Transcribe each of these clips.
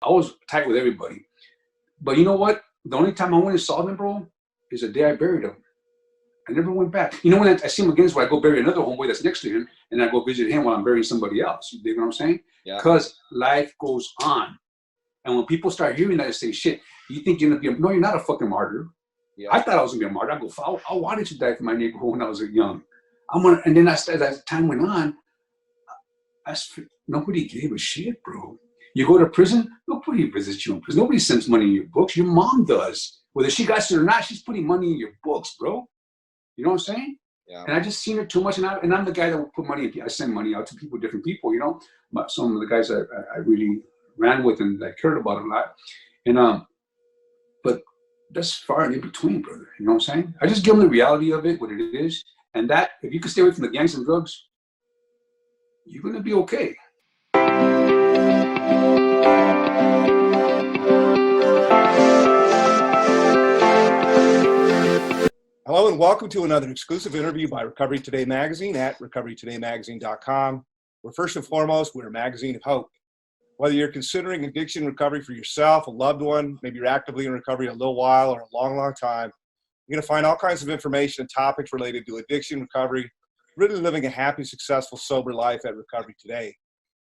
I was tight with everybody. But you know what? The only time I went and saw them, bro, is the day I buried them. I never went back. You know, when I see him again is when I go bury another homeboy that's next to him, and I go visit him while I'm burying somebody else. You dig what I'm saying? Yeah. Because life goes on. And when people start hearing that, they say, shit, you think you're going to be no, you're not a fucking martyr. Yeah. I thought I was going to be a martyr. I go, I wanted to die for my neighborhood when I was young. And then as time went on, nobody gave a shit, bro. You go to prison, nobody visits you in prison. Nobody sends money in your books. Your mom does. Whether she got it or not, she's putting money in your books, bro. You know what I'm saying? Yeah. And I just seen it too much. And I'm the guy that will put money in. I send money out to people, different people, you know. Some of the guys I really ran with and I cared about a lot. And but that's far and in between, brother. You know what I'm saying? I just give them the reality of it, what it is. And that, if you can stay away from the gangs and drugs, you're going to be okay. Hello and welcome to another exclusive interview by Recovery Today Magazine at recoverytodaymagazine.com, where first and foremost, we're a magazine of hope. Whether you're considering addiction recovery for yourself, a loved one, maybe you're actively in recovery a little while or a long, long time, you're going to find all kinds of information and topics related to addiction recovery, really living a happy, successful, sober life at Recovery Today.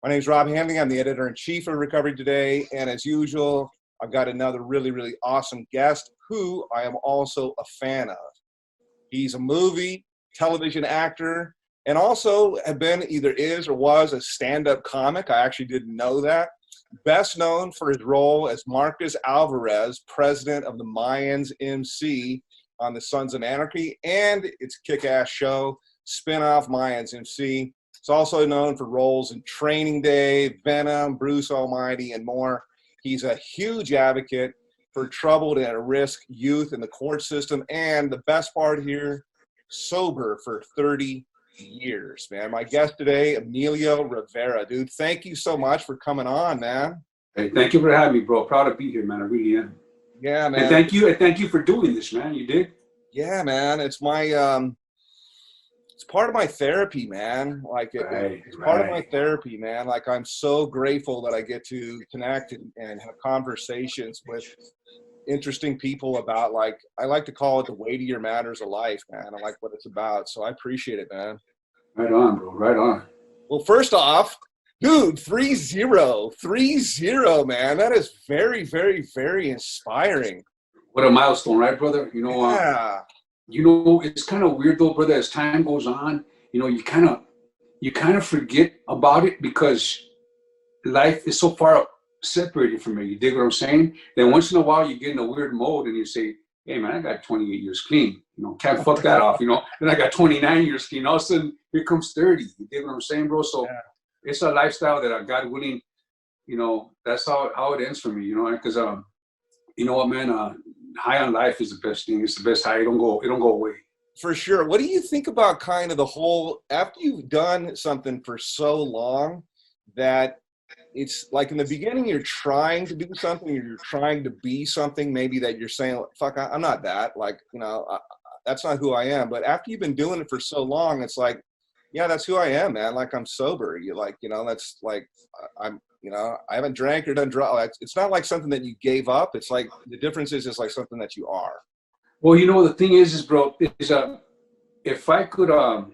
My name is Rob Handling. I'm the editor-in-chief of Recovery Today, and as usual, I've got another really, really awesome guest who I am also a fan of. He's a movie, television actor, and also either is or was a stand-up comic. I actually didn't know that. Best known for his role as Marcus Alvarez, president of the Mayans M.C. on the Sons of Anarchy, and its kick-ass show, spin-off Mayans M.C. It's also known for roles in Training Day, Venom, Bruce Almighty, and more. He's a huge advocate for troubled and at-risk youth in the court system, and the best part here, sober for 30 years, man. My guest today, Emilio Rivera. Dude, thank you so much for coming on, man. Hey, thank you for having me, bro. Proud to be here, man. I really am. Yeah, man. And thank you for doing this, man. You did? Yeah, man. It's my it's part of my therapy, man. Like it's part of my therapy, man. Like I'm so grateful that I get to connect and have conversations with interesting people about, like, I like to call it the weightier matters of life, man. I like what it's about. So I appreciate it, man. Right on, bro. Right on. Well, first off, dude, 3-0, man. That is very, very, very inspiring. What a milestone, right, brother? You know, yeah. You know, it's kind of weird though, brother. As time goes on, you know, you kind of forget about it because life is so far separated from it. You dig what I'm saying? Then once in a while, you get in a weird mode and you say, "Hey, man, I got 28 years clean. You know, can't fuck that off. You know." Then I got 29 years clean. All of a sudden, here comes 30. You dig what I'm saying, bro? So it's a lifestyle that God willing, you know, that's how it ends for me. You know, because you know what, man. High on life is the best thing. It's the best high. It don't go away. For sure. What do you think about kind of the whole, after you've done something for so long that it's like in the beginning you're trying to do something, or you're trying to be something maybe that you're saying, fuck, I'm not that. Like, you know, that's not who I am. But after you've been doing it for so long, it's like, yeah, that's who I am, man. Like, I'm sober. You like, you know, that's like, you know, I haven't drank or done drugs. It's not like something that you gave up. It's like the difference is it's like something that you are. Well, you know, the thing is bro, is if I could, I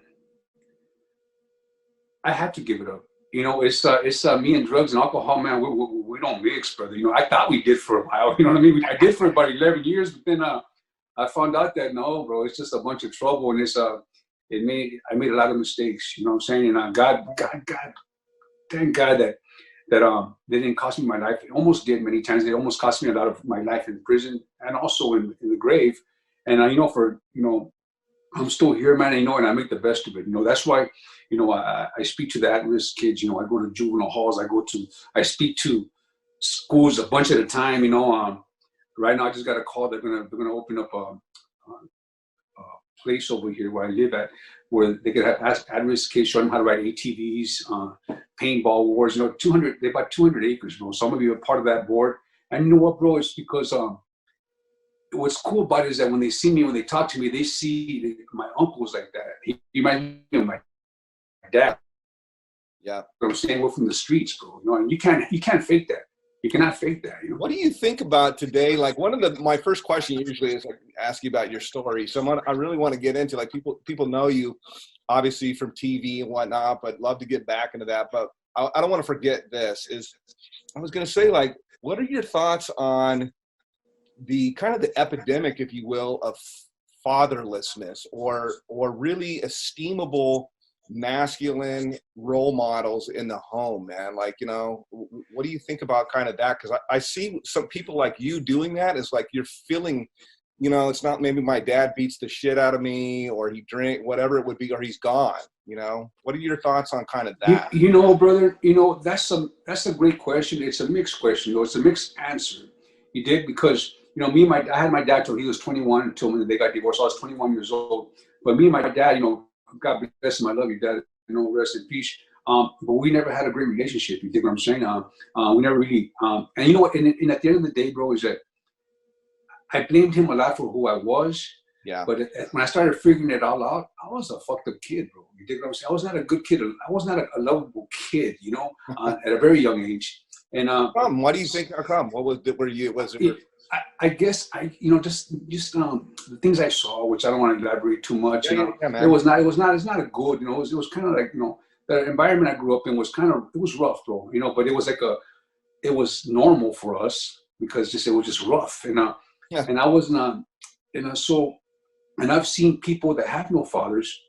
had to give it up. You know, it's me and drugs and alcohol, man. We don't mix, brother. You know, I thought we did for a while. You know what I mean? I did for about 11 years, but then I found out that no, bro, it's just a bunch of trouble, and I made a lot of mistakes. You know what I'm saying? And God, thank God that they didn't cost me my life. It almost did many times. They almost cost me a lot of my life in prison and also in the grave. And you know, I'm still here, man. And, you know, and I make the best of it. You know, that's why, you know, I speak to the at-risk kids. You know, I go to juvenile halls. I speak to schools a bunch at a time. You know, right now I just got a call. They're gonna open up a place over here where I live at, where they could have at-risk kids, show them how to ride ATVs, paintball wars. You know, they bought 200 acres, bro. So I'm gonna be a part of that board. And you know what, bro? It's because what's cool about it is that when they see me, when they talk to me, they see my uncles like that. He reminds me of my dad. Yeah. You know what I'm saying? We're from the streets, bro. You know, and you can't fake that. You cannot fake that. You know? What do you think about today? Like my first question usually is like ask you about your story. So I really want to get into like people know you obviously from TV and whatnot, but love to get back into that. But I don't want to forget this I was going to say, like, what are your thoughts on the kind of the epidemic, if you will, of fatherlessness or really esteemable masculine role models in the home, man? Like, you know, what do you think about kind of that? Because I see some people like you doing that is like you're feeling, you know, it's not maybe my dad beats the shit out of me or he drink, whatever it would be, or he's gone, you know? What are your thoughts on kind of that? You know, brother, you know, that's a great question. It's a mixed question, though. It's a mixed answer. You did, because, you know, I had my dad till he was 21 until they got divorced. I was 21 years old. But me and my dad, you know, God bless him, I love you, Dad, you know, rest in peace. But we never had a great relationship. You think what I'm saying? We never really, and you know what, and at the end of the day, bro, is that I blamed him a lot for who I was. Yeah. But when I started figuring it all out, I was a fucked up kid, bro. You dig what I'm saying? I was not a good kid. I was not a lovable kid, you know, at a very young age. And what do you think? How come? What was it? I guess you know, just the things I saw, which I don't want to elaborate too much. You know, yeah, it's not a good. You know, it was kind of like, you know, the environment I grew up in was it was rough, bro. You know, but it was like it was normal for us because it was just rough. And and I wasn't, and I've seen people that have no fathers,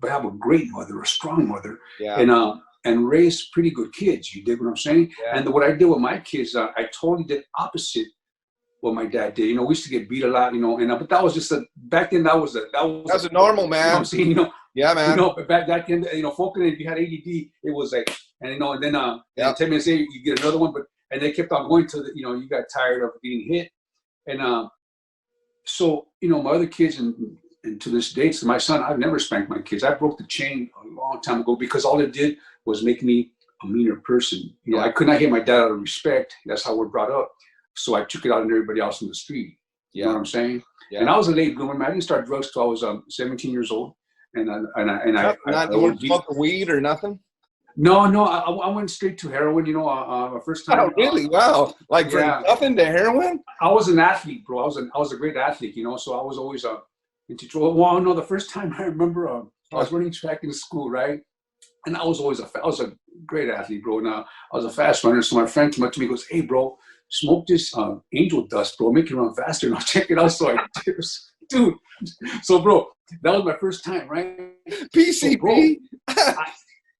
but have a great mother, a strong mother, and raise pretty good kids. You dig what I'm saying? Yeah. And what I did with my kids, I totally did opposite what my dad did. You know, we used to get beat a lot, you know, but that was just back then. That was a normal, man. You know what I'm saying? You know, yeah, man. You know, back then, you know, folk, if you had ADD, it was like, and you know, and then 10 minutes later you get another one, and they kept on going till you know, you got tired of being hit, and so, you know, my other kids and to this day, so my son, I've never spanked my kids. I broke the chain a long time ago because all it did was make me a meaner person. You know, I could not hit my dad out of respect. That's how we're brought up. So I took it out on everybody else in the street. You know what I'm saying? Yeah. And I was a late bloomer. I didn't start drugs till I was 17 years old. And I didn't smoke weed or nothing? No, I went straight to heroin, you know, my first time. Oh, really? Wow. Like from nothing to heroin? I was an athlete, bro. I was a great athlete, you know, so I was always into trouble. Well, no, the first time I remember I was running track in school, right? And I was a great athlete, bro. And I was a fast runner. So my friend came up to me and goes, "Hey, bro, smoke this angel dust, bro. Make you run faster." And I'll check it out. So I did. Dude. So, bro, that was my first time, right? PCP? So, bro,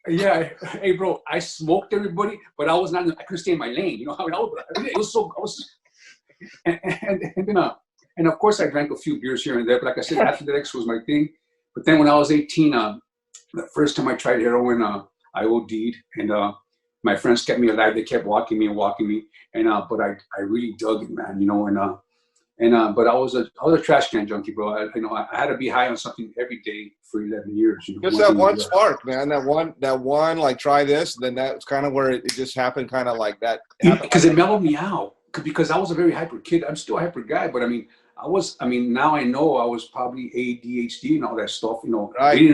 yeah, hey, bro, I smoked everybody, but I couldn't stay in my lane. You know how it was and then and of course I drank a few beers here and there, but like I said, athletics was my thing. But then when I was 18, the first time I tried heroin, I OD'd, and my friends kept me alive. They kept walking me, and but I really dug it, man. You know, but I was a trash can junkie, bro. I had to be high on something every day for 11 years. You know, just that one spark, man. That one, like, try this. Then that's kind of where it just happened, kind of like that. Because it mellowed me out. Because I was a very hyper kid. I'm still a hyper guy, but now I know I was probably ADHD and all that stuff. You know, right. We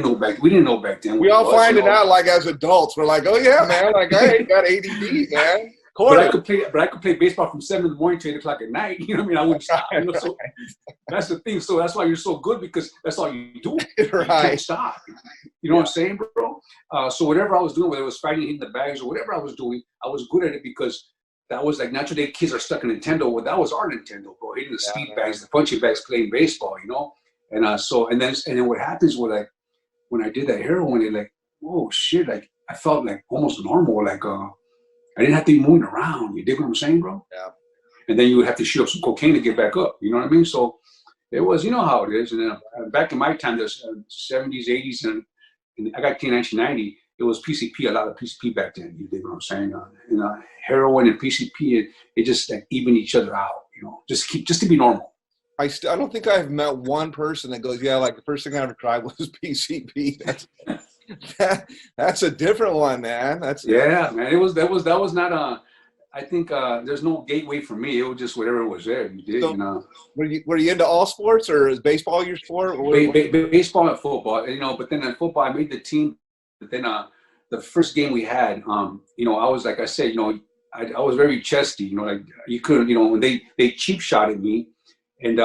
didn't know back then. We all find it out like as adults. We're like, oh yeah, man. Like I ain't got ADD, man. But I could play baseball from 7 in the morning to 8 o'clock at night. You know what I mean? I wouldn't stop. You know, so that's the thing. So that's why you're so good, because that's all you do. Right. You can't stop. You know what I'm saying, bro? So whatever I was doing, whether it was fighting, hitting the bags, or whatever I was doing, I was good at it because that was like, nowadays kids are stuck in Nintendo. Well, that was our Nintendo, bro. Hitting the speed bags, the punching bags, playing baseball. You know, and then what happens was, like, when I did that heroin, it like, whoa, shit, like I felt like almost normal, like I didn't have to be moving around. You dig what I'm saying, bro? Yeah. And then you would have to shoot up some cocaine to get back up. You know what I mean? So it was, you know how it is. And then back in my time, the 70s, 80s, and I got clean in 1990. It was PCP, a lot of PCP back then. You dig what I'm saying? Heroin and PCP, it just like even each other out. You know, just to be normal. I don't think I've met one person that goes, yeah, like the first thing I ever tried was PCP. That's a different one, man. Man. That was not I think there's no gateway for me. It was just whatever was there. You did, so, you know. Were you into all sports, or is baseball your sport? Baseball and football, you know. But then in football, I made the team. But then the first game we had, you know, I was, like I said, you know, I was very chesty, you know, like you couldn't, you know, when they cheap shot at me, and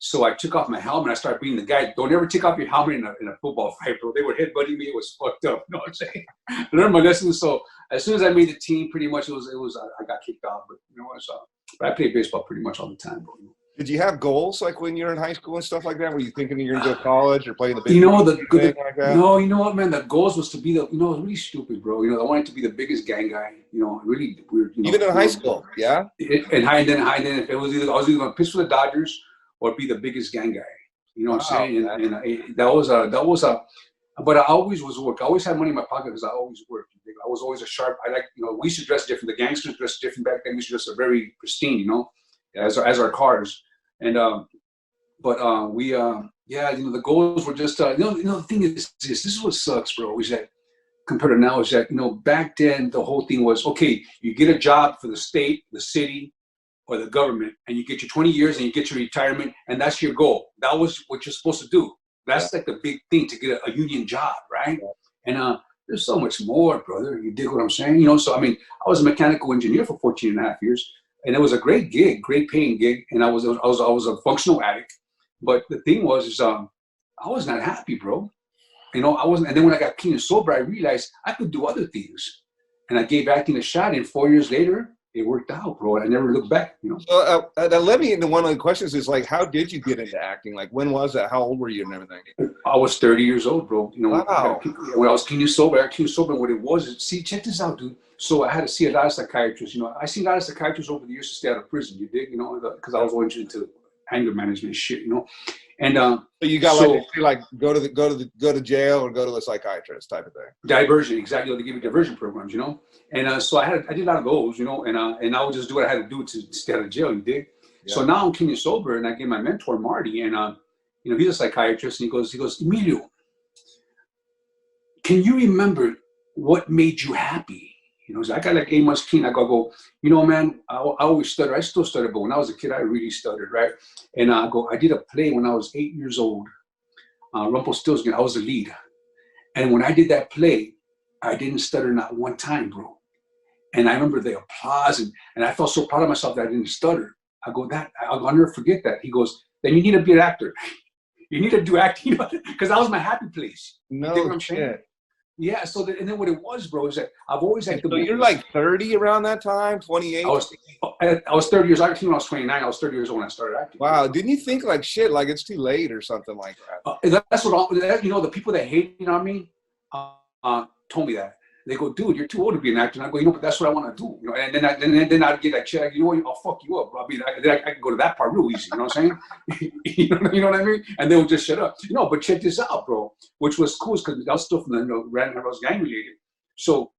so I took off my helmet. I started beating the guy. Don't ever take off your helmet in a football fight, bro. They were headbutting me. It was fucked up. You know what I'm saying? I learned my lesson. So as soon as I made the team, pretty much it was I got kicked off. But you know what? So but I played baseball pretty much all the time, bro. Did you have goals like when you're in high school and stuff like that? Were you thinking you're gonna go to college or play in the big You know thing like that? no, you know what, man? The goals was to be the, you know, it was really stupid, bro. You know, I wanted to be the biggest gang guy. You know, really weird. You know, Even in high school, yeah. And high, and then if it was either I was either going to pitch for the Dodgers or be the biggest gang guy. You know what I'm saying? And that was a. But I always was work. I always had money in my pocket because I always worked. I was always a sharp. I like, you know, we used to dress different. The gangsters dressed different back then. We used to dress very pristine, you know, as our cars. And yeah, you know, the goals were just you know the thing is this is what sucks, bro. Is that compared to now is that, you know, back then the whole thing was, okay, you get a job for the state, the city, or the government, and you get your 20 years and you get your retirement, and that's your goal. That was what you're supposed to do. That's like the big thing, to get a union job, right? And there's so much more, brother. You dig what I'm saying? You know, so I mean, I was a mechanical engineer for 14 and a half years, and it was a great gig, great paying gig, and I was a functional addict. But the thing was, I was not happy, bro. You know, I wasn't. And then when I got clean and sober, I realized I could do other things, and I gave acting a shot. And 4 years later, it worked out, bro. I never looked back. You know. So that led me into one of the questions is like, how did you get into acting? Like, when was that? How old were you and everything? I was 30 years old, bro. You know, wow. When I was clean and sober, I got clean and sober. And what it was is, see, check this out, dude. So I had to see a lot of psychiatrists. You know, I seen a lot of psychiatrists over the years to stay out of prison. You dig? You know, because I was always into anger management shit. You know, and so you got like go to jail or go to a psychiatrist type of thing. Diversion, exactly. They give you diversion programs, you know. And so I did a lot of those, you know, and I would just do what I had to do to stay out of jail. You dig? Yeah. So now I'm clean and sober, and I get my mentor Marty, and you know, he's a psychiatrist, and he goes, Emilio, can you remember what made you happy? You know, so I got like 8 months clean. I go, you know, man, I always stutter. I still stutter, but when I was a kid, I really stuttered, right? And I did a play when I was 8 years old. Rumpelstiltskin, I was the lead. And when I did that play, I didn't stutter not one time, bro. And I remember the applause, and I felt so proud of myself that I didn't stutter. I'll never forget that. He goes, then you need to be an actor. You need to do acting, because that was my happy place. No you know what I'm shit. saying? Yeah, and then what it was, bro, is that I've always acted. So you're like 30 around that time, 28? I was 30 years. I came when I was 29. I was 30 years old when I started acting. Wow, didn't you think like shit, like it's too late or something like that? That's what, you know, the people that hated on me told me that. They go, dude, you're too old to be an actor. And I go, you know, but that's what I want to do. You know, and then I'd get that shit. You know what? I'll fuck you up, bro. I mean, I can go to that part real easy. You know what I'm saying? you know what I mean? And they would just shut up. You know, but check this out, bro. Which was cool, because I was still from the, you know, random, I was gang related. So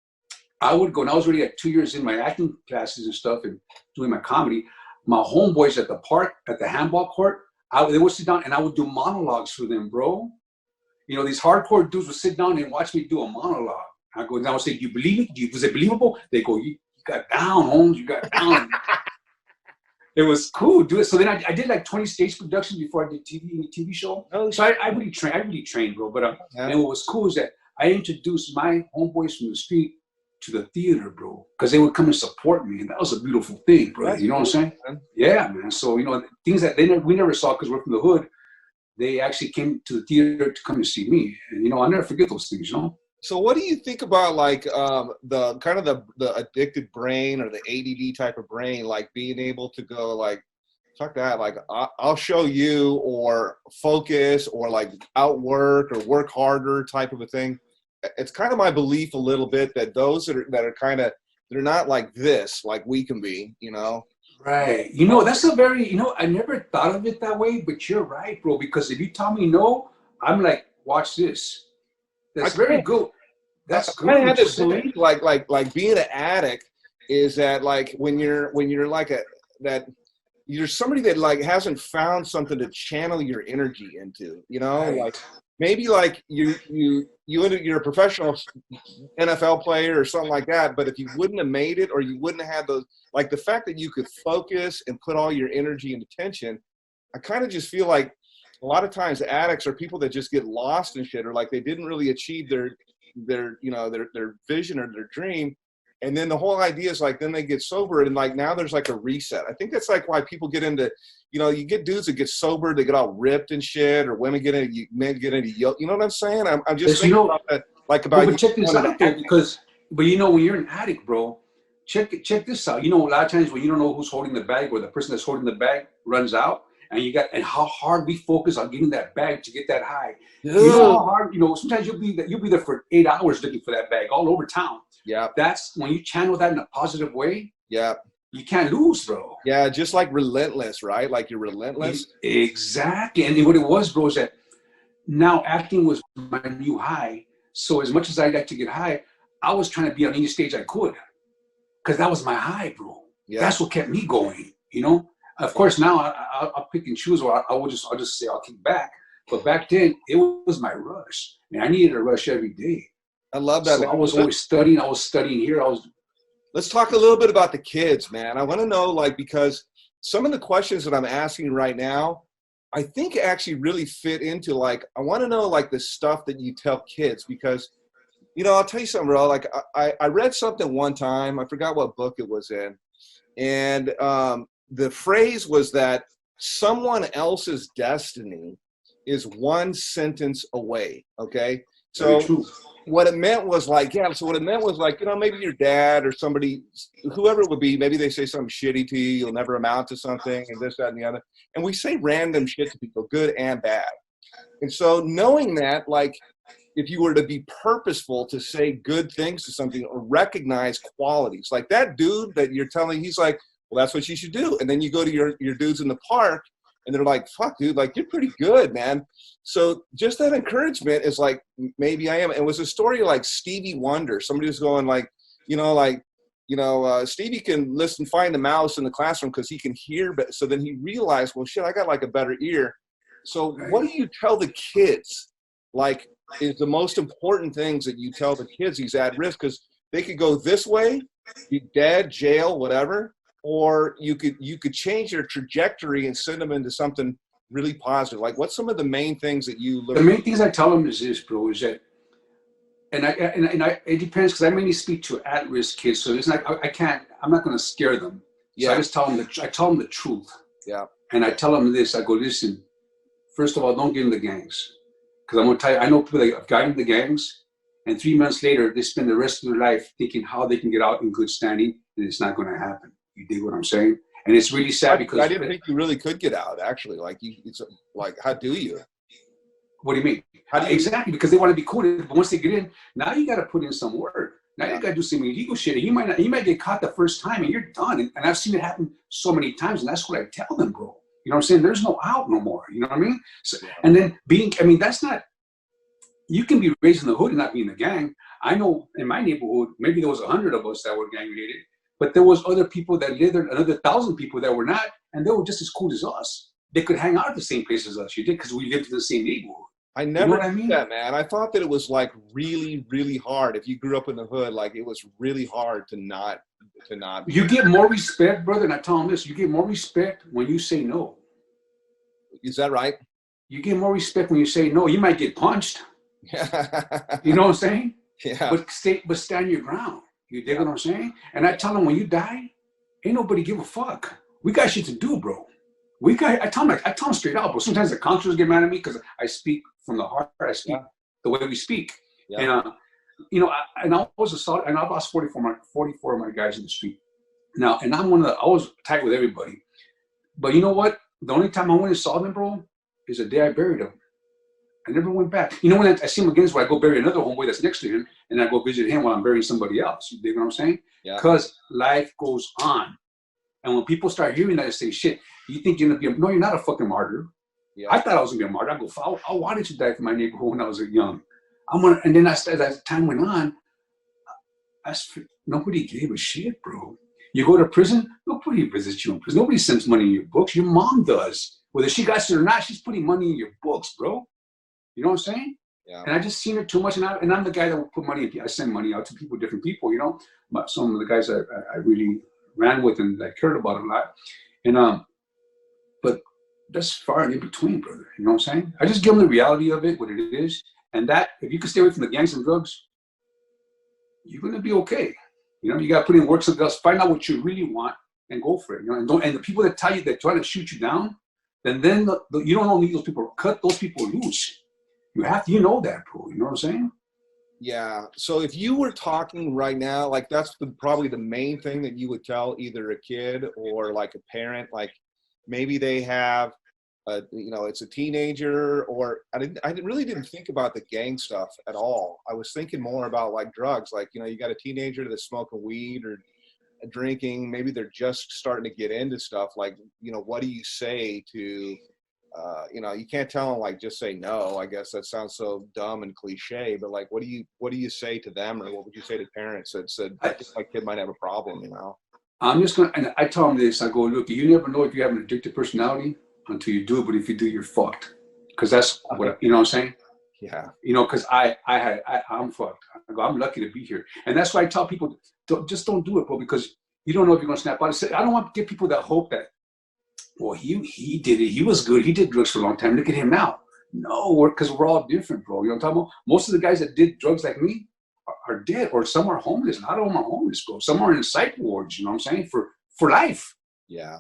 I would go, and I was already at 2 years in my acting classes and stuff, and doing my comedy. My homeboys at the park, at the handball court, they would sit down, and I would do monologues for them, bro. You know, these hardcore dudes would sit down and watch me do a monologue. I go down and say, do you believe it? Was it believable? They go, you got down, Holmes. You got down. It was cool, dude. So then I did like 20 stage productions before I did TV show. Oh, so I really trained, bro. But and what was cool is that I introduced my homeboys from the street to the theater, bro, because they would come and support me, and that was a beautiful thing, bro. You know what I'm saying? Man. Yeah, man. So, you know, things that we never saw because we're from the hood, they actually came to the theater to come and see me, and you know, I'll never forget those things, you know. So what do you think about like the kind of the addicted brain or the ADD type of brain, like being able to go like, fuck that, like I'll show you, or focus, or like outwork or work harder type of a thing? It's kind of my belief a little bit that those that are kind of, they're not like this, like we can be, you know? Right. You know, that's a very, you know, I never thought of it that way, but you're right, bro, because if you tell me no, I'm like, watch this. That's very good. That's good. I had this belief, like being an addict is that like when you're like that you're somebody that like hasn't found something to channel your energy into, you know, right. Like maybe like you're a professional NFL player or something like that, but if you wouldn't have made it, or you wouldn't have had those, like the fact that you could focus and put all your energy and attention, I kind of just feel like a lot of times addicts are people that just get lost in shit, or like they didn't really achieve their you know, their vision or their dream. And then the whole idea is like, then they get sober and like now there's like a reset. I think that's like why people get into, you know, you get dudes that get sober, they get all ripped and shit, or women get into, men get into, you know what I'm saying? I'm just thinking about that, like about. But check this out though, because, but you know, when you're an addict, bro, check this out. You know, a lot of times when you don't know who's holding the bag or the person that's holding the bag runs out, and how hard we focus on getting that bag to get that high. Dude. You know how hard, you know, sometimes you'll be there for 8 hours looking for that bag all over town. Yeah. That's when you channel that in a positive way. Yeah. You can't lose, bro. Yeah, just like relentless, right? Like you're relentless. Exactly. And what it was, bro, is that now acting was my new high. So as much as I got to get high, I was trying to be on any stage I could. Because that was my high, bro. Yeah. That's what kept me going, you know? Of course, now I'll pick and choose, or I'll just say I'll kick back. But back then, it was my rush. And I needed a rush every day. I love that. So I was always studying. I was studying here. Let's talk a little bit about the kids, man. I want to know, like, because some of the questions that I'm asking right now, I think actually really fit into, like, I want to know, like, the stuff that you tell kids because, you know, I'll tell you something, bro. Like, I read something one time. I forgot what book it was in. And the phrase was that someone else's destiny is one sentence away, okay? So what it meant was like, you know, maybe your dad or somebody, whoever it would be, maybe they say something shitty to you, you'll never amount to something, and this, that, and the other. And we say random shit to people, good and bad. And so knowing that, like, if you were to be purposeful to say good things to something or recognize qualities, like that dude that you're telling, he's like, well, that's what you should do. And then you go to your dudes in the park, and they're like, fuck, dude, like, you're pretty good, man. So just that encouragement is like, maybe I am. It was a story like Stevie Wonder. Somebody was going like, Stevie can listen, find the mouse in the classroom because he can hear. But so then he realized, well, shit, I got like a better ear. So what do you tell the kids? Like, is the most important things that you tell the kids he's at risk? Because they could go this way, be dead, jail, whatever. Or you could change their trajectory and send them into something really positive. Like, what's some of the main things that you learn? The main things I tell them is this, bro, is that, and it depends because I mainly speak to at-risk kids, so it's not, I'm not going to scare them. Yeah. So I just tell them the truth. Yeah. And I tell them this. I go, listen. First of all, don't get in the gangs, because I'm going to tell you, I know people that have gotten in the gangs, and 3 months later they spend the rest of their life thinking how they can get out in good standing, and it's not going to happen. You dig what I'm saying? And it's really sad because I didn't think you really could get out. Actually, like it's like, how do you? What do you mean? How do you? Exactly, because they want to be cool. But once they get in, now you got to put in some work. Now you got to do some illegal shit. You might get caught the first time, and you're done. And I've seen it happen so many times, and that's what I tell them, bro. You know what I'm saying? There's no out no more. You know what I mean? So, and then that's not. You can be raised in the hood and not be in the gang. I know in my neighborhood, maybe there was 100 of us that were gang related. But there was other people that lived there, another 1,000 people that were not, and they were just as cool as us. They could hang out at the same place as us. You did, because we lived in the same neighborhood. I never knew that, man. I thought that it was like really, really hard. If you grew up in the hood, like it was really hard to not. You get more respect, brother. And I tell them this: you get more respect when you say no. Is that right? You get more respect when you say no. You might get punched. You know what I'm saying? Yeah. But stand your ground. You dig what I'm saying? And I tell them, when you die, ain't nobody give a fuck. We got shit to do, bro. I tell them straight out, bro. Sometimes the counselors get mad at me because I speak from the heart. I speak the way we speak. Yeah. And I was assaulted, and I lost 44 of my guys in the street. Now, and I was tight with everybody. But you know what? The only time I went and saw them, bro, is the day I buried them. I never went back. You know, when I see him again is when I go bury another homeboy that's next to him, and I go visit him while I'm burying somebody else. You dig what I'm saying? Yeah. Because life goes on. And when people start hearing that, they say, shit, you think you're going to be no, you're not a fucking martyr. Yeah. I thought I was going to be a martyr. I go, I wanted to die for my neighborhood when I was young. And then as time went on, nobody gave a shit, bro. You go to prison, nobody visits you in prison. Nobody sends money in your books. Your mom does. Whether she got it or not, she's putting money in your books, bro. You know what I'm saying? Yeah. And I just seen it too much, and I'm the guy that will put money. I send money out to people, different people. You know, some of the guys I really ran with and I cared about a lot. And but that's far and in between, brother. You know what I'm saying? I just give them the reality of it, what it is, and that if you can stay away from the gangs and drugs, you're gonna be okay. You know, you got to put in work something else. Find out what you really want and go for it. You know, and don't. And the people that tell you that try to shoot you down, then you don't need those people. Cut those people loose. You have to, you know that, bro. You know what I'm saying? Yeah. So if you were talking right now, like that's probably the main thing that you would tell either a kid or like a parent, like maybe they have, you know, it's a teenager, or I really didn't think about the gang stuff at all. I was thinking more about like drugs, like, you know, you got a teenager that's smoking weed or drinking, maybe they're just starting to get into stuff. Like, you know, what do you say to, you know, you can't tell them like, just say no. I guess that sounds so dumb and cliche, but like, what do you say to them, or what would you say to parents that said, I think my kid might have a problem, you know? I'm just gonna, and I tell them this. I go, look, you never know if you have an addictive personality until you do it, but if you do, you're fucked. Because that's what, you know what I'm saying? Yeah. You know, because I'm fucked. I go, I'm lucky to be here, and that's why I tell people, just don't do it, bro, because you don't know if you're gonna snap out. I don't want to give people that hope that, well, he did it. He was good. He did drugs for a long time. Look at him now. No, because we're all different, bro. You know what I'm talking about? Most of the guys that did drugs like me are dead, or some are homeless. Not all of them are homeless, bro. Some are in psych wards. You know what I'm saying? For life. Yeah.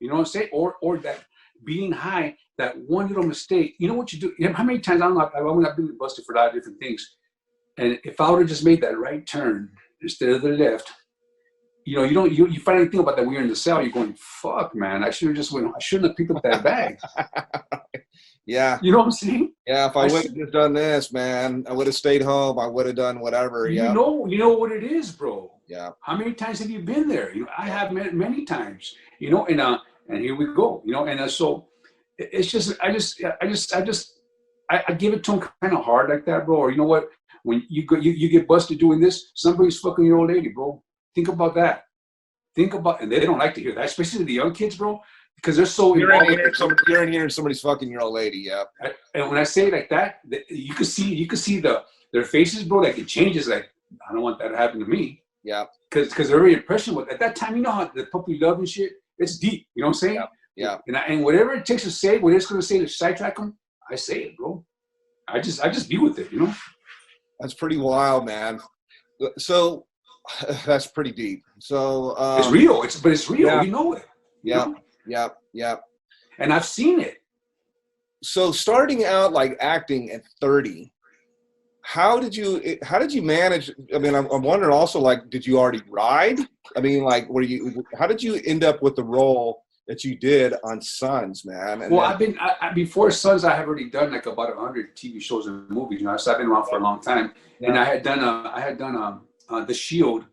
You know what I'm saying? Or that being high, that one little mistake. You know what you do? You know, how many times I've been busted for a lot of different things, and if I would have just made that right turn instead of the left, you know, you finally think about that when you're in the cell. You're going, fuck, man, I should have just went. I shouldn't have picked up that bag. Yeah. You know what I'm saying? Yeah. If I would have just done this, man, I would have stayed home. I would have done whatever. Yeah. You know what it is, bro. Yeah. How many times have you been there? You know, I have many times. You know, and here we go. You know, and so it's just I give it to them kind of hard like that, bro. Or you know what? When you get busted doing this, somebody's fucking your old lady, bro. Think about that. And they don't like to hear that, especially the young kids, bro, because they're so involved. You're in here, somebody's fucking your old lady, yeah. And when I say it like that, you can see their faces, bro. Like it changes. Like I don't want that to happen to me. Yeah. Because they're very impressionable. At that time, you know how the puppy love and shit. It's deep. You know what I'm saying? Yeah. And whatever it takes to say, what it's going to say to sidetrack them, I say it, bro. I just be with it, you know. That's pretty wild, man. So that's pretty deep. So it's real. But it's real. Yeah. You know it. Yeah. And I've seen it. So starting out like acting at 30, how did you manage? I mean, I'm wondering also, like, did you already ride? I mean, like, how did you end up with the role that you did on Sons, man? And well, before Sons, I had already done like about 100 TV shows and movies. You know, so I've been around for a long time. Yeah. And I had done The Shield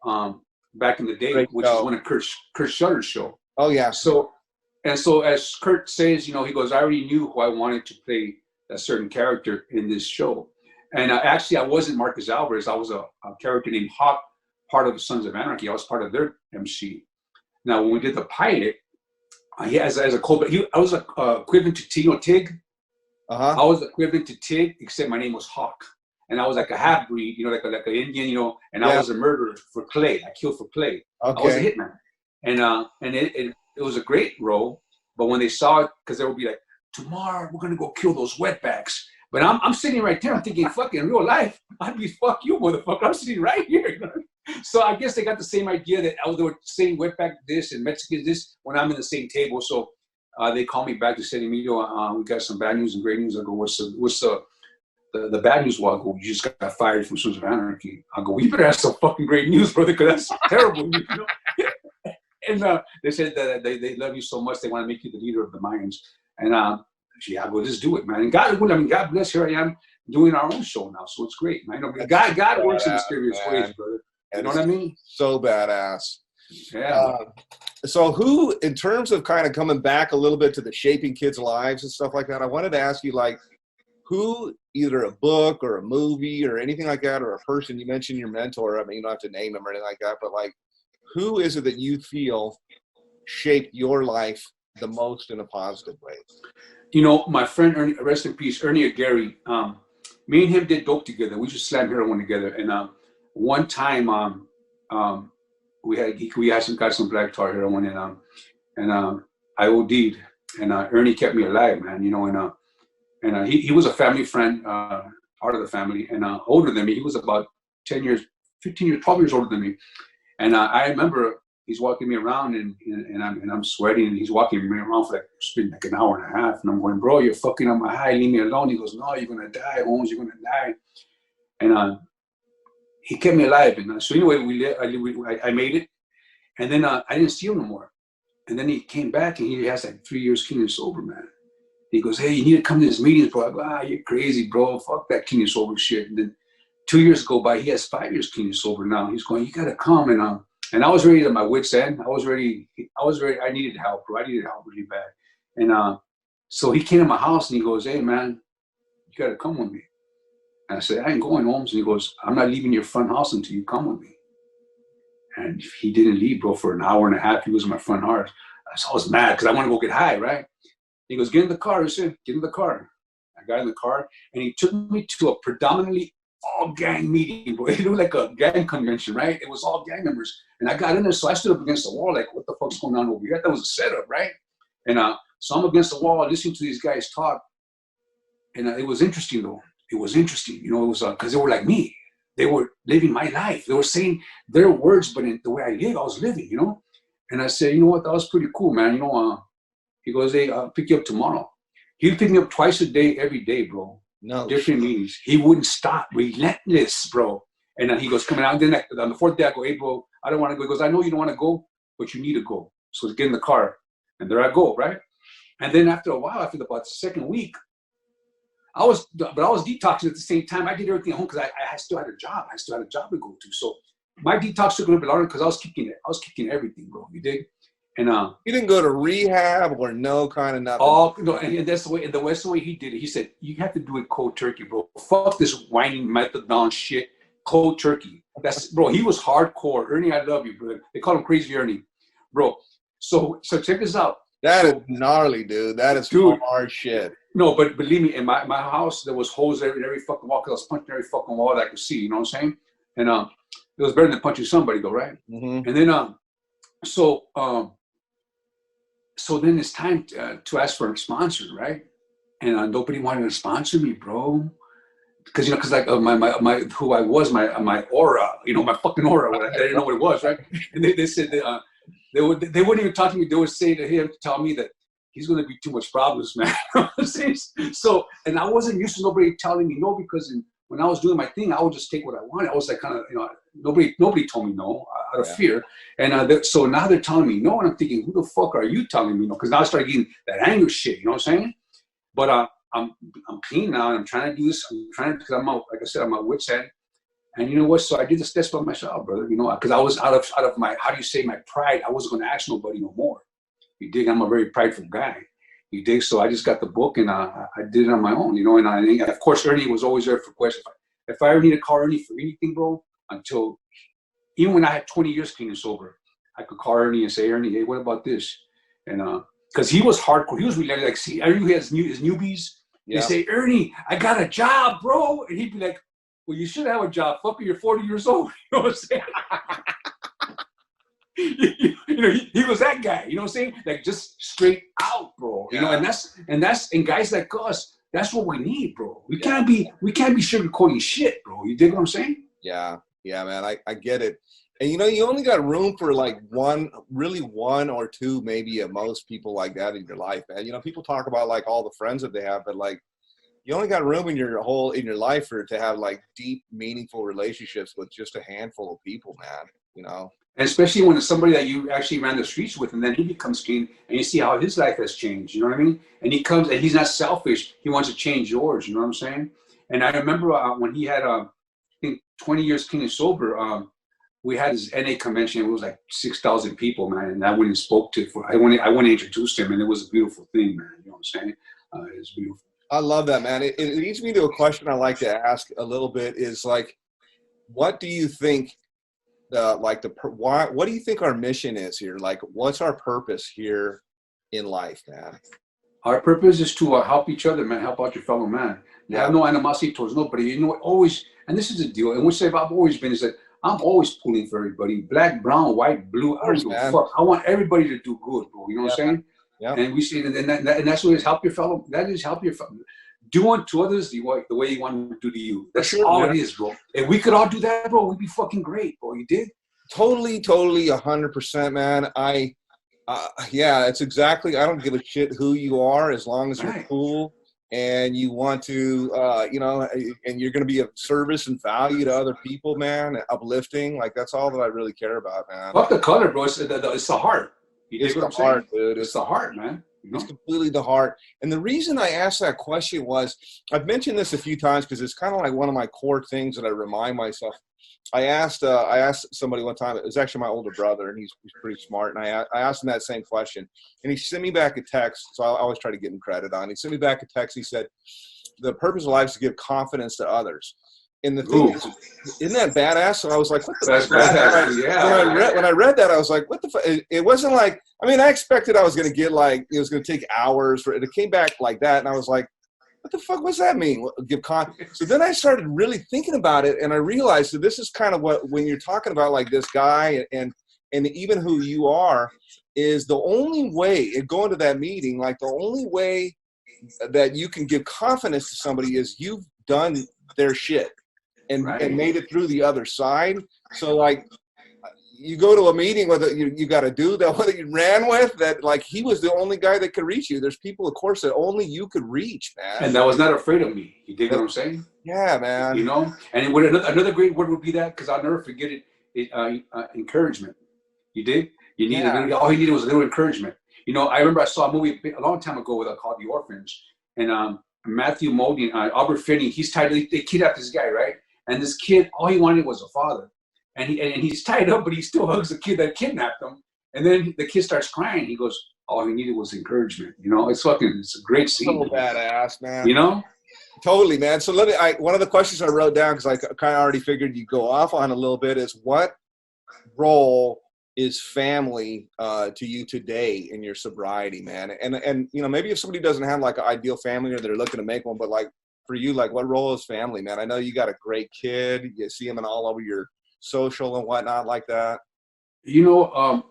back in the day, which is one of Kurt Schutter's show. Oh yeah. So as Kurt says, you know, he goes, I already knew who I wanted to play a certain character in this show. And actually, I wasn't Marcus Alvarez. I was a character named Hawk, part of the Sons of Anarchy. I was part of their MC. Now, when we did the pilot, as a co-pilot, I was equivalent to Tig. I was equivalent to Tig, except my name was Hawk. And I was like a half-breed, you know, like an Indian, you know, and I was a murderer for Clay. I killed for Clay. Okay. I was a hitman. And it was a great role. But when they saw it, because they would be like, tomorrow we're going to go kill those wetbacks. But I'm sitting right there. I'm thinking, fuck, in real life, I'd be, fuck you, motherfucker. I'm sitting right here. You know? So I guess they got the same idea that they were saying wetback this and Mexicans this when I'm in the same table. So they called me back to say, Emilio, we got some bad news and great news. I go, what's the bad news? Well, I go, you just got fired from Sons of Anarchy. I go, we better have some fucking great news, brother, because that's terrible. You know? And they said that they love you so much, they want to make you the leader of the Mayans. And I go, just do it, man. And God bless, here I am doing our own show now, so it's great, man. God works in mysterious ways, brother. You know what I mean? So badass. Yeah. So who, in terms of kind of coming back a little bit to the shaping kids' lives and stuff like that, I wanted to ask you, like, who, either a book or a movie or anything like that, or a person, you mentioned your mentor, I mean, you don't have to name them or anything like that, but like, who is it that you feel shaped your life the most in a positive way? You know, my friend Ernie, rest in peace, Ernie Gary. Me and him did dope together. We just slammed heroin together. And one time, we had some black tar heroin, and I OD'd, and Ernie kept me alive, man. You know, and he was a family friend, part of the family, and older than me. He was about 10 years, 15 years, 12 years older than me. And I remember he's walking me around and I'm sweating and he's walking me around for like, it's been like an hour and a half. And I'm going, bro, you're fucking up my high. Leave me alone. He goes, no, you're going to die, Holmes. You're going to die. And he kept me alive. And so anyway, I made it. And then I didn't steal no more. And then he came back and he has like 3 years clean and sober, man. He goes, hey, you need to come to these meetings, bro. I go, you're crazy, bro. Fuck that clean and sober shit. And then 2 years go by. He has 5 years clean and sober now. He's going, you got to come. And I was ready at my wit's end. I was ready. I needed help, bro. I needed help really bad. And so he came to my house and he goes, hey, man, you got to come with me. And I said, I ain't going, Holmes. And he goes, I'm not leaving your front house until you come with me. And he didn't leave, bro, for an hour and a half. He was in my front house. So I was mad because I want to go get high, right? He goes, get in the car. I said, get in the car. I got in the car and he took me to a predominantly all gang meeting, bro. It looked like a gang convention, right? It was all gang members. And I got in there, so I stood up against the wall, like, what the fuck's going on over here? That was a setup, right? And so I'm against the wall listening to these guys talk. And it was interesting, though. It was interesting, you know, it was because they were like me. They were living my life. They were saying their words, but in the way I live, I was living, you know? And I said, you know what, that was pretty cool, man. You know, he goes, hey, I'll pick you up tomorrow. He'd pick me up twice a day, every day, bro. No. Different meetings. He wouldn't stop. Relentless, bro. And then he goes, coming out. Then on the fourth day, I go, hey, bro, I don't want to go. He goes, I know you don't want to go, but you need to go. So get in the car. And there I go, right? And then after a while, after about the second week, I was detoxing at the same time. I did everything at home because I still had a job. I still had a job to go to. So my detox took a little bit longer because I was kicking everything, bro. You dig? And you didn't go to rehab or no kind of nothing. Oh no, and that's the way. And that's the way he did it. He said, "You have to do it cold turkey, bro. Fuck this whining methadone shit. Cold turkey. That's bro. He was hardcore. Ernie, I love you, bro. They call him Crazy Ernie, bro. So check this out. That is gnarly, dude. That is hard shit. No, but believe me, in my house there was holes in every fucking wall because I was punching every fucking wall that I could see. You know what I'm saying? And it was better than punching somebody, though, right? Mm-hmm. And then so then it's time to ask for a sponsor, right? And nobody wanted to sponsor me, bro. Because like my who I was, my aura, you know, my fucking aura. I didn't know what it was, right? And they said they wouldn't even talk to me. They would say to him, tell me that he's going to be too much problems, man. So, and I wasn't used to nobody telling me no because when I was doing my thing, I would just take what I wanted. I was like kind of, you know, nobody told me no out of fear. And so now they're telling me no, and I'm thinking, who the fuck are you telling me no? Because now I started getting that anger shit, you know what I'm saying? But I'm clean now, and I'm trying to do this. I'm trying to, because like I said, I'm at wit's end. And you know what? So I did this test by myself, brother. You know, because I was out of my, how do you say, my pride. I wasn't going to ask nobody no more. You dig? I'm a very prideful guy. You dig? So I just got the book and I did it on my own, you know. And of course, Ernie was always there for questions. If I ever need to call Ernie for anything, bro, even when I had 20 years clean and sober, I could call Ernie and say, Ernie, hey, what about this? And because he was hardcore. He was really like, see, Ernie has his newbies. Yeah. They say, Ernie, I got a job, bro. And he'd be like, well, you should have a job. Fucker, you're 40 years old. You know what I'm saying? You know, he was that guy, you know what I'm saying? Like just straight out, bro. You know, and guys like us, that's what we need, bro. We can't be sugarcoating shit, bro. You dig what I'm saying? Yeah, man, I get it. And you know, you only got room for like one or two, maybe at most, people like that in your life, man. You know, people talk about like all the friends that they have, but like you only got room in your life to have like deep, meaningful relationships with just a handful of people, man. You know. And especially when it's somebody that you actually ran the streets with, and then he becomes clean, and you see how his life has changed. You know what I mean? And he comes, and he's not selfish. He wants to change yours. You know what I'm saying? And I remember when he had, I think, 20 years clean and sober. We had his NA convention. It was like 6,000 people, man. And I went and spoke to. I went and introduced him, and it was a beautiful thing, man. You know what I'm saying? It's beautiful. I love that, man. It leads me to a question I like to ask a little bit. Is like, what do you think? What do you think our mission is here? Like, what's our purpose here in life, man? Our purpose is to help each other, man. Help out your fellow man. You have no animosity towards nobody. You know, always, and this is the deal, and which I've always been, is that I'm always pulling for everybody. Black, brown, white, blue. I don't give a fuck. I want everybody to do good, bro. You know what I'm saying? Yeah. And we see, and that's what is help your fellow. That is help your fellow. do unto others the way you want to do to you. That's sure, all man. it is, bro. If we could all do that, bro, we'd be fucking great, bro. You did? Totally, 100%, man. Yeah, it's exactly. I don't give a shit who you are as long as you're Right. cool and you want to, and you're going to be of service and value to other people, man. Uplifting, like that's all that I really care about, man. Fuck the color, bro. It's the heart. You dig It's what the I'm saying? heart, dude. It's the heart, man. You know? It's completely the heart. And the reason I asked that question was, I've mentioned this a few times because it's kind of like one of my core things that I remind myself. I asked somebody one time. It was actually my older brother, and he's pretty smart. And I asked him that same question, and he sent me back a text. So I always try to give him credit on. He sent me back a text. He said, "The purpose of life is to give confidence to others." And the thing is, isn't that badass? So I was like, what the That's badass. Yeah. When I read that, I was like, what the fuck? It wasn't like, I mean, I expected I was going to get like, it was going to take hours for it. It came back like that. And I was like, what the fuck was that mean? So then I started really thinking about it. And I realized that this is kind of what, when you're talking about like this guy and even who you are, is the only way, and going to that meeting, like the only way that you can give confidence to somebody is you've done their shit. And made it through the other side. So like you go to a meeting with you got a dude that you ran with that like he was the only guy that could reach you. There's people, of course, that only you could reach, man. And that was not afraid of me. You dig what I'm saying? Yeah, man. You know, and another great word would be that, because I'll never forget it. Encouragement. You dig? You needed all you needed was a little encouragement. You know, I remember I saw a movie a long time ago called The Orphans, and Matthew Modine, Albert Finney, he's tied. They kidnapped this guy, right? And this kid, all he wanted was a father. And he's tied up, but he still hugs the kid that kidnapped him. And then the kid starts crying. He goes, all he needed was encouragement. You know, it's a great scene. So badass, man. You know? Totally, man. So one of the questions I wrote down, because I kind of already figured you'd go off on a little bit, is what role is family to you today in your sobriety, man? And you know, maybe if somebody doesn't have like an ideal family or they're looking to make one, but like, for you, like what role is family, man? I know you got a great kid. You see him in all over your social and whatnot like that. You know,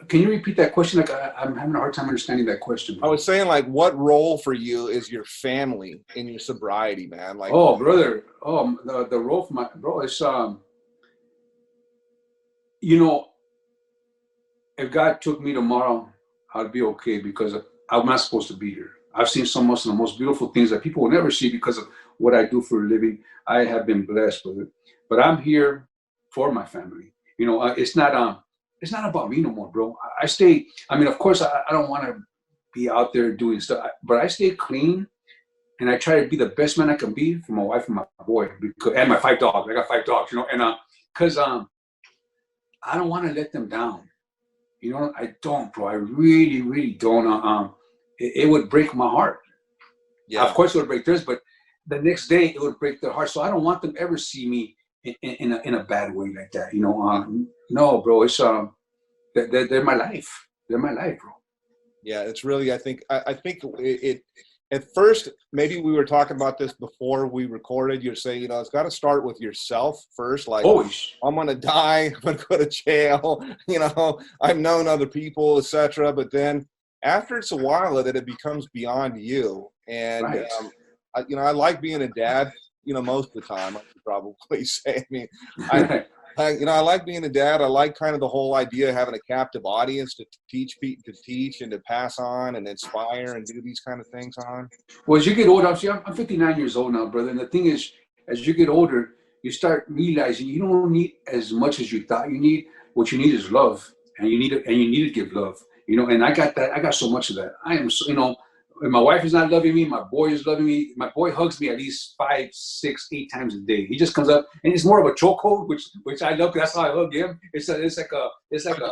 can you repeat that question? Like I'm having a hard time understanding that question. I was saying, like, what role for you is your family in your sobriety, man? Like, oh, brother, the role for my bro is you know, if God took me tomorrow, I'd be okay because I'm not supposed to be here. I've seen so much of the most beautiful things that people will never see because of what I do for a living. I have been blessed with it, but I'm here for my family. You know, it's not about me no more, bro. I stay. I mean, of course, I don't want to be out there doing stuff, but I stay clean, and I try to be the best man I can be for my wife and my boy, and my 5 dogs. I got 5 dogs, you know, and because I don't want to let them down. You know, I don't, bro. I really, really don't. It would break my heart. Yeah. Of course, it would break theirs, but the next day it would break their heart. So I don't want them ever see me in a bad way like that. You know, no, bro. It's they're my life. They're my life, bro. Yeah, it's really. I think it. At first, maybe we were talking about this before we recorded. You're saying, you know, it's got to start with yourself first. Like, always. I'm going to die. I'm going to go to jail. You know, I've known other people, etc. But then after it's a while that it becomes beyond you. And, right. I like being a dad, you know, most of the time, I could probably say. I mean, I like being a dad. I like kind of the whole idea of having a captive audience to teach and to pass on and inspire and do these kind of things on. Well, as you get older, I'm 59 years old now, brother. And the thing is, as you get older, you start realizing you don't need as much as you thought you need. What you need is love, and you need to give love. You know, and I got that. I got so much of that. I am so, you know. When my wife is not loving me, my boy is loving me. My boy hugs me at least 5, 6, 8 times a day. He just comes up, and it's more of a chokehold, which I love. That's how I hug him. It's like a.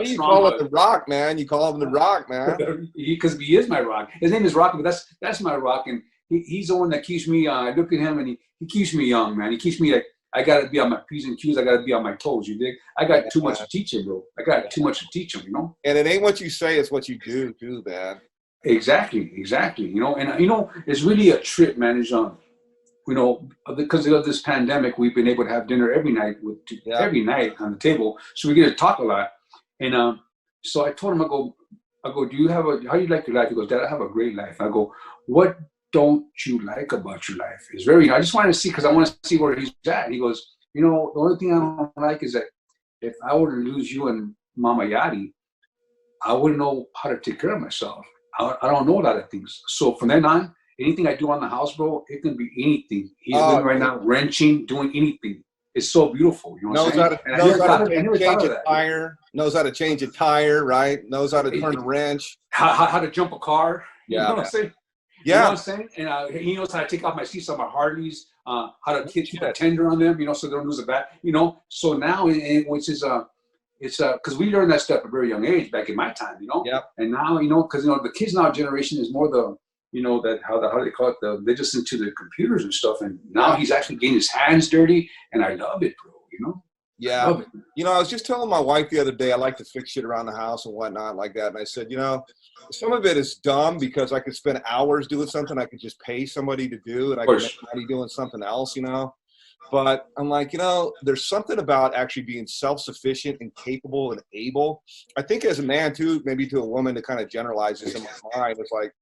You call it the Rock, man. You call him the Rock, man. Because he is my rock. His name is Rock, but that's my rock, and he's the one that keeps me. I look at him, and he keeps me young, man. He keeps me like I gotta be on my P's and Q's. I gotta be on my toes. You dig? I got too much to teach him, bro. I got too much to teach him. You know. And it ain't what you say; it's what you do, too, man. Exactly. You know, and you know, it's really a trip, man. Is you know, because of this pandemic, we've been able to have dinner every night every night on the table, so we get to talk a lot. And so I told him, I go, do you have how do you like your life? He goes, Dad, I have a great life. I go, what don't you like about your life? It's very, I just wanted to see, because I want to see where he's at. And he goes, you know, the only thing I don't like is that if I were to lose you and Mama Yadi, I wouldn't know how to take care of myself. I don't know a lot of things. So from then on, anything I do on the house, bro, it can be anything. He's living right now, wrenching, doing anything. It's so beautiful. You know what I'm saying? And I never thought of that. Tire, knows how to change a tire, right? Knows how to turn a wrench. How to jump a car. You know what I'm saying? Yeah. You know what I'm saying? And he knows how to take off my seats on my Harleys, how to keep a tender on them, you know, so they don't lose a bat, you know. So now, which is, it's because we learned that stuff at a very young age back in my time, you know. Yep. And now, you know, because, you know, the kids now generation is more the, you know, that how they call it, they're just into the computers and stuff. And now he's actually getting his hands dirty, and I love it, bro, you know. Yeah. You know, I was just telling my wife the other day, I like to fix shit around the house and whatnot like that. And I said, you know, some of it is dumb because I could spend hours doing something I could just pay somebody to do, and I could make money doing something else, you know. But I'm like, you know, there's something about actually being self-sufficient and capable and able. I think as a man too, maybe to a woman to kind of generalize this in my mind, it's like,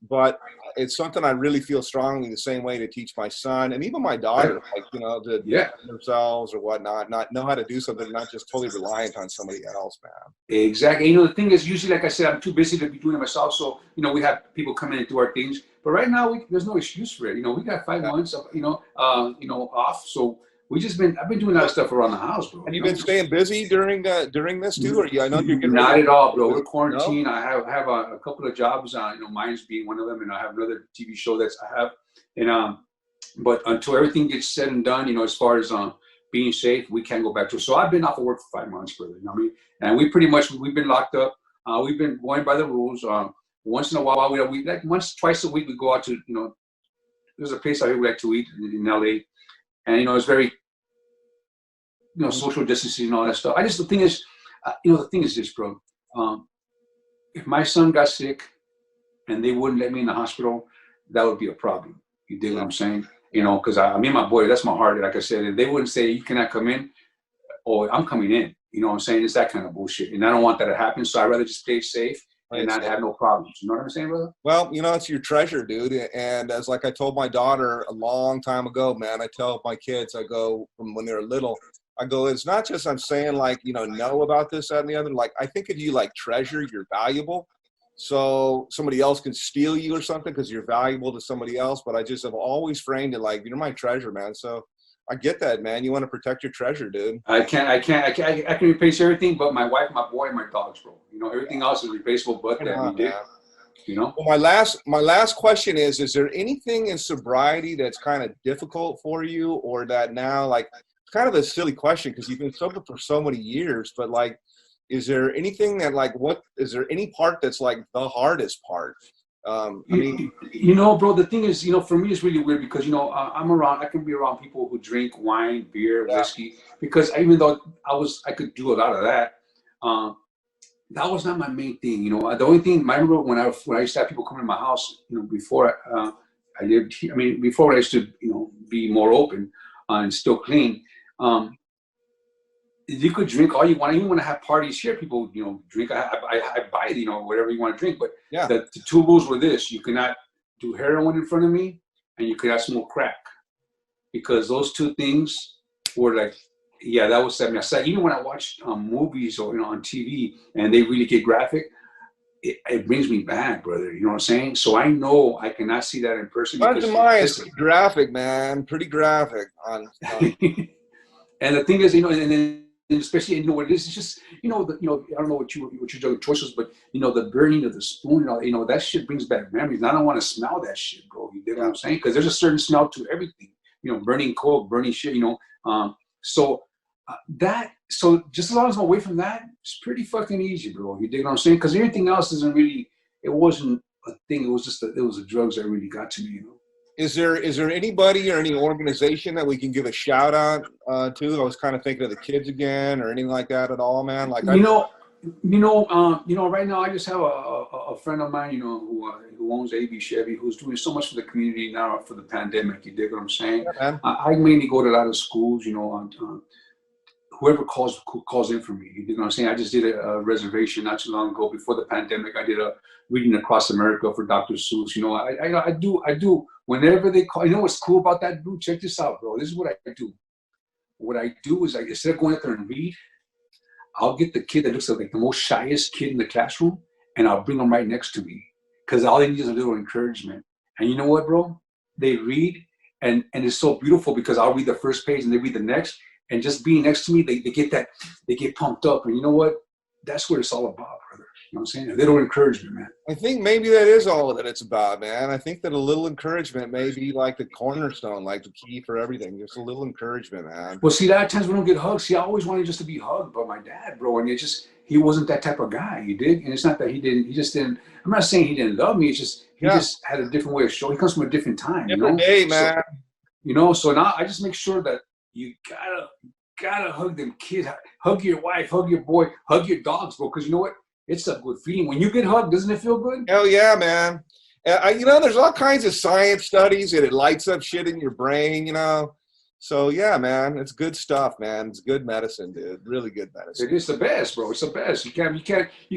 but it's something I really feel strongly the same way to teach my son and even my daughter, like, you know, to themselves or whatnot, not know how to do something, not just totally reliant on somebody else, man. Exactly. You know, the thing is, usually, like I said, I'm too busy to be doing it myself. So, you know, we have people come in and do our things. But right now, there's no excuse for it. You know, we got 5 months, of, you know, off. So I've been doing a lot of stuff around the house, bro. Have you been staying busy during this too? Or I know you're getting not at all, bro. We're quarantined. No? I have a couple of jobs. You know, mine's being one of them, and I have another TV show I have. And but until everything gets said and done, you know, as far as being safe, we can't go back to it. So I've been off of work for 5 months, brother. You know what I mean? And we've been locked up. We've been going by the rules. Once in a while, we like twice a week we go out to, you know, there's a place out here we like to eat in LA, and you know it's very, you know, social distancing and all that stuff. The thing is this, bro. If my son got sick and they wouldn't let me in the hospital, that would be a problem. You dig what I'm saying? You know, because me and my boy, that's my heart. Like I said, if they wouldn't say you cannot come in, or I'm coming in. You know what I'm saying? It's that kind of bullshit, and I don't want that to happen. So I'd rather just stay safe and not have no problems. You know what I'm saying, brother? Well, you know, it's your treasure, dude. And as like I told my daughter a long time ago, man, I tell my kids, I go from when they're little, I go, it's not just I'm saying like, you know about this, that, and the other. Like, I think of you like treasure, you're valuable. So somebody else can steal you or something because you're valuable to somebody else. But I just have always framed it like, you're my treasure, man. So I get that, man. You want to protect your treasure, dude. I can replace everything but my wife, my boy, and my dogs, bro. You know, everything else is replaceable but that we did. You know? Well, my last question is there anything in sobriety that's kind of difficult for you, or that now, like, it's kind of a silly question because you've been sober for so many years, but like, is there anything that like, is there any part that's like the hardest part? I mean, you know, bro, the thing is, you know, for me, it's really weird because, you know, I can be around people who drink wine, beer, whiskey, because even though I could do a lot of that, that was not my main thing. You know, the only thing I remember when I used to have people come to my house, you know, before I lived here, before I used to, you know, be more open and still clean, you could drink all you want. Even when I have parties here, people, you know, drink. I buy, you know, whatever you want to drink. But the 2 rules were this: you cannot do heroin in front of me, and you cannot smoke crack, because those 2 things were like, that was set me aside. Even when I watch movies or, you know, on TV, and they really get graphic, it brings me back, brother. You know what I'm saying? So I know I cannot see that in person. It's pretty graphic, man. Pretty graphic. And the thing is, you know, and then. And especially, you know what it is, it's just, you know, I don't know what your drug choice was, but you know, the burning of the spoon, you know, that shit brings back memories. And I don't want to smell that shit, bro. You dig what I'm saying? Because there's a certain smell to everything. You know, burning coke, burning shit. You know, so just as long as I'm away from that, it's pretty fucking easy, bro. You dig what I'm saying? Because everything else isn't really. It wasn't a thing. It was just it was the drugs that really got to me. You know. Is there anybody or any organization that we can give a shout out to? I was kind of thinking of the kids again, or anything like that at all, man. Like right now I just have a friend of mine, you know, who owns AB Chevy, who's doing so much for the community now for the pandemic. You dig what I'm saying? Yeah, I mainly go to a lot of schools, you know, whoever calls in for me. You know what I'm saying? I just did a reservation not too long ago before the pandemic. I did a reading across America for Dr. Seuss. You know, I do whenever they call. You know what's cool about that, dude? Check this out, bro. This is what I do. What I do is, instead of going out there and read, I'll get the kid that looks like the most shyest kid in the classroom, and I'll bring them right next to me, because all they need is a little encouragement. And you know what, bro? They read, and it's so beautiful, because I'll read the first page and they read the next, and just being next to me, they get pumped up. And you know what? That's what it's all about, brother. You know what I'm saying? A little encouragement, man. I think maybe that is all that it's about, man. I think that a little encouragement may be like the cornerstone, like the key for everything. Just a little encouragement, man. Well, see, a lot of times we don't get hugged. See, I always wanted just to be hugged by my dad, bro. And he wasn't that type of guy. He did. And it's not that he just didn't. I'm not saying he didn't love me. It's just, he just had a different way of showing. He comes from a different time, you know? Different day, man. So, you know, so now I just make sure that you gotta hug them kids. Hug your wife, hug your boy, hug your dogs, bro. Because you know what? It's a good feeling. When you get hugged, doesn't it feel good? Hell yeah, man. You know, there's all kinds of science studies that it lights up shit in your brain, you know. So yeah, man, it's good stuff, man. It's good medicine, dude. Really good medicine. It is the best, bro. It's the best. You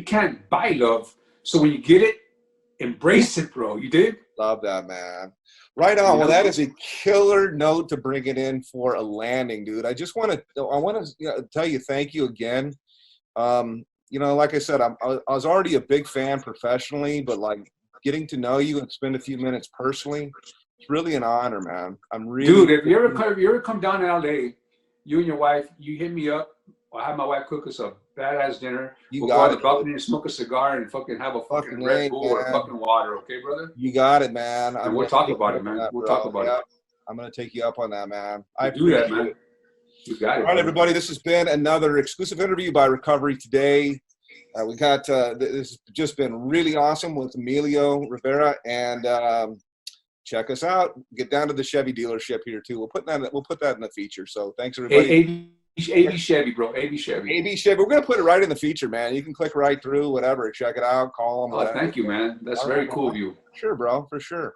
can't buy love. So when you get it, embrace it, bro. You did? Love that, man. Right on. Well, that is a killer note to bring it in for a landing, dude. I want to tell you thank you again. You know, like I said, I was already a big fan professionally, but like getting to know you and spend a few minutes personally, it's really an honor, man. I'm really dude. If you ever come down to LA, you and your wife, you hit me up. I'll have my wife cook us a badass dinner. We'll go on the balcony and smoke a cigar and fucking have a fucking Red Bull or fucking water, okay, brother? You got it, man. And we'll talk about it, man. We'll talk about it. I'm gonna take you up on that, man. I do that, man. You got it. All right, everybody. This has been another exclusive interview by Recovery Today. We got this has just been really awesome with Emilio Rivera, and check us out. Get down to the Chevy dealership here too. We'll put that in the feature. So thanks, everybody. AB Chevy, bro. AB Chevy. AB Chevy. We're gonna put it right in the feature, man. You can click right through, whatever. Check it out. Call them. Oh, thank you, man. That's very cool of you. Sure, bro. For sure.